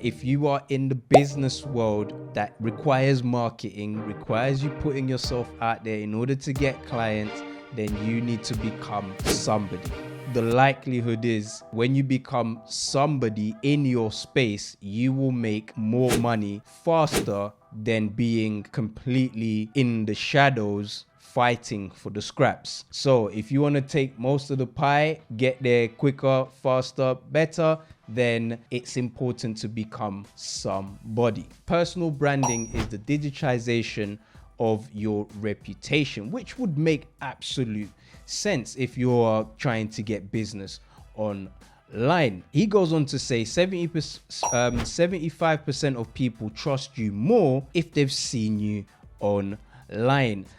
if you are in the business world that requires marketing, requires you putting yourself out there in order to get clients, then you need to become somebody. The likelihood is when you become somebody in your space, you will make more money faster than being completely in the shadows fighting for the scraps. So if you want to take most of the pie, get there quicker, faster, better, then it's important to become somebody. Personal branding is the digitization of your reputation, which would make absolute sense if you're trying to get business online. He goes on to say 75% of people trust you more if they've seen you online.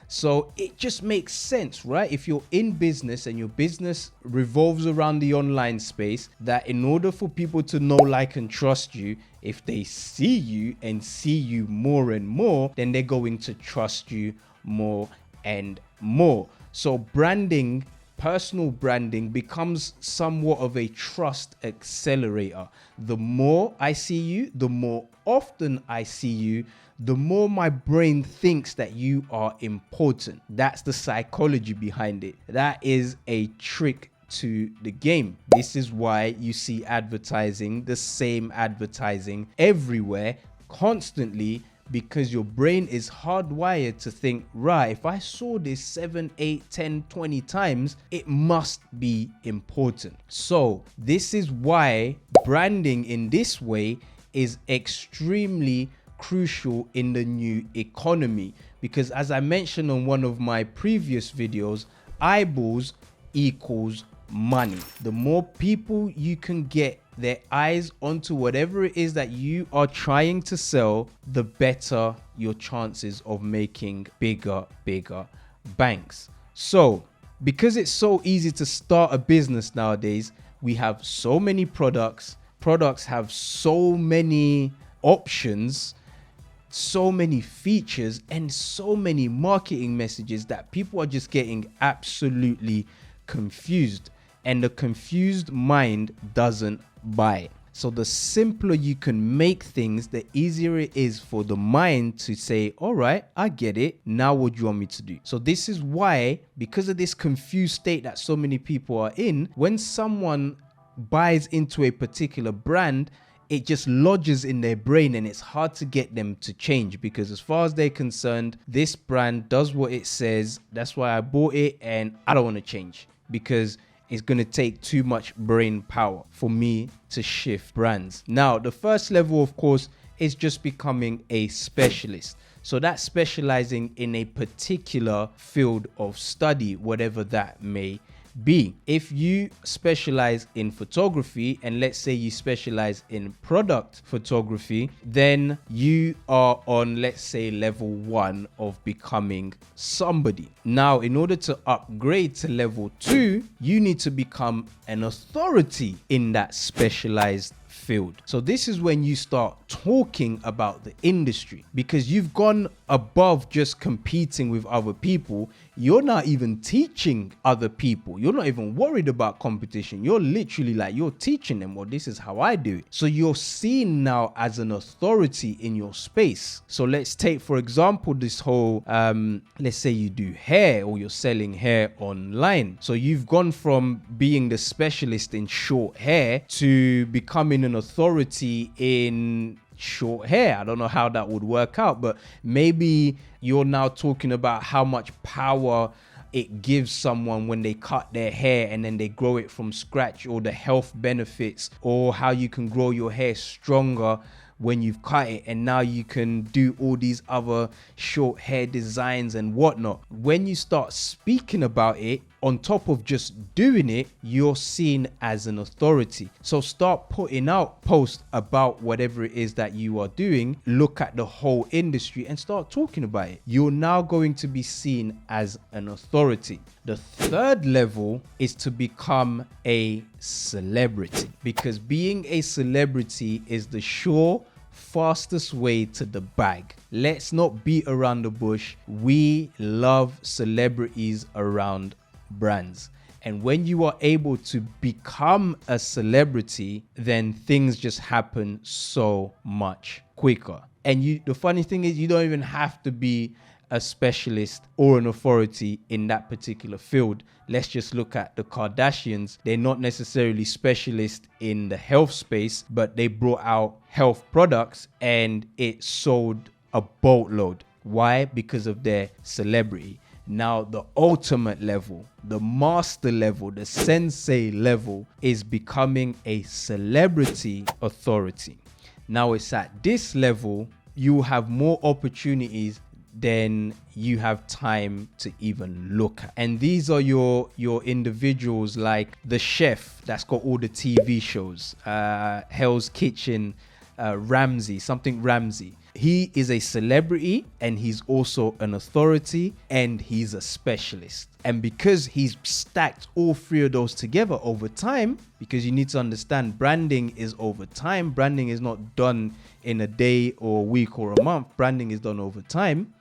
So it just makes sense, right? If you're in business and your business revolves around the online space, that in order for people to know, like, and trust you, if they see you and see you more and more, then they're going to trust you more and more. So branding, personal branding, becomes somewhat of a trust accelerator. The more I see you, the more often I see you, the more my brain thinks that you are important. That's the psychology behind it. That is a trick to the game. This is why you see advertising, the same advertising everywhere, constantly, because your brain is hardwired to think, right, if I saw this 7, 8, 10, 20 times, it must be important. So this is why branding in this way is extremely crucial in the new economy, because as I mentioned on one of my previous videos, eyeballs equals money. The more people you can get their eyes onto whatever it is that you are trying to sell, the better your chances of making bigger banks. So because it's so easy to start a business nowadays, we have so many products have so many options, so many features, and so many marketing messages that people are just getting absolutely confused, and the confused mind doesn't buy. So the simpler you can make things, the easier it is for the mind to say, all right, I get it. Now what do you want me to do? So this is why, because of this confused state that so many people are in, when someone buys into a particular brand, it just lodges in their brain and it's hard to get them to change, because as far as they're concerned, this brand does what it says. That's why I bought it, and I don't want to change because it's going to take too much brain power for me to shift brands. Now, the first level, of course, is just becoming a specialist. So that's specializing in a particular field of study, whatever that may be. If you specialize in photography, and let's say you specialize in product photography, then you are on, let's say, level 1 of becoming somebody. Now, in order to upgrade to level 2, you need to become an authority in that specialized field. So this is when you start talking about the industry, because you've gone above just competing with other people. You're not even teaching other people. You're not even worried about competition. You're literally like, you're teaching them, well, this is how I do it. So you're seen now as an authority in your space. So let's take, for example, this whole, let's say you do hair, or you're selling hair online. So you've gone from being the specialist in short hair to becoming an authority in short hair. I don't know how that would work out, but maybe you're now talking about how much power it gives someone when they cut their hair and then they grow it from scratch, or the health benefits, or how you can grow your hair stronger when you've cut it, and now you can do all these other short hair designs and whatnot. When you start speaking about it, on top of just doing it, you're seen as an authority. So start putting out posts about whatever it is that you are doing. Look at the whole industry and start talking about it. You're now going to be seen as an authority. The third level is to become a celebrity, because being a celebrity is the sure, fastest way to the bag. Let's not beat around the bush. We love celebrities around brands. And when you are able to become a celebrity, then things just happen so much quicker. And the funny thing is, you don't even have to be a specialist or an authority in that particular field. Let's just look at the Kardashians. They're not necessarily specialists in the health space, but they brought out health products and it sold a boatload. Why? Because of their celebrity. Now, the ultimate level, the master level, the sensei level is becoming a celebrity authority. Now, it's at this level, you have more opportunities than you have time to even look at. And these are your individuals like the chef that's got all the TV shows, Hell's Kitchen, Ramsay. He is a celebrity and he's also an authority and he's a specialist. And because he's stacked all three of those together over time, because you need to understand branding is over time. Branding is not done in a day or a week or a month. Branding is done over time.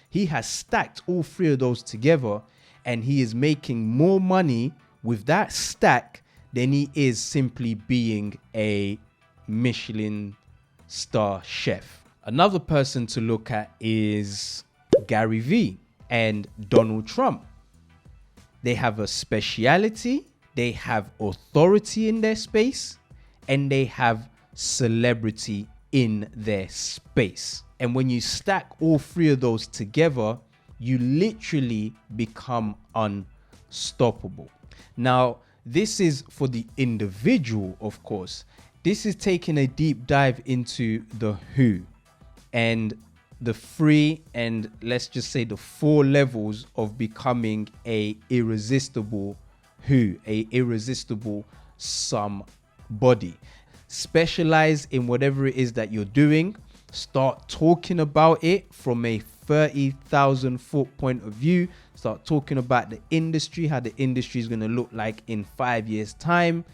He has stacked all three of those together and he is making more money with that stack than he is simply being a Michelin star chef. Another person to look at is Gary Vee and Donald Trump. They have a speciality, they have authority in their space, and they have celebrity in their space. And when you stack all three of those together, you literally become unstoppable. Now, this is for the individual, of course. This is taking a deep dive into the who. And the three, and let's just say the 4 levels of becoming a irresistible somebody. Specialize in whatever it is that you're doing. Start talking about it from a 30,000 foot point of view. Start talking about the industry, how the industry is going to look like in 5 years' time.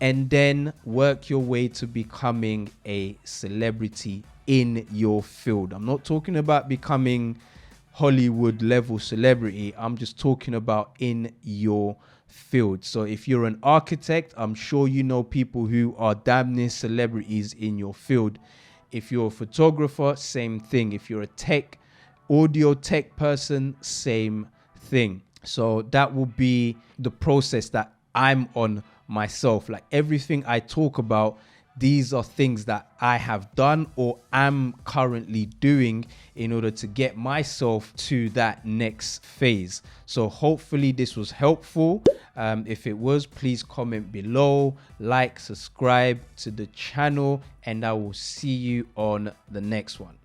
And then work your way to becoming a celebrity in your field. I'm not talking about becoming Hollywood level celebrity. I'm just talking about in your field. So if you're an architect, I'm sure you know people who are damn near celebrities in your field. If you're a photographer, same thing. If you're a audio tech person, same thing. So that will be the process that I'm on myself. Like everything I talk about, these are things that I have done or am currently doing in order to get myself to that next phase. So hopefully this was helpful. If it was, please comment below, like, subscribe to the channel, and I will see you on the next one.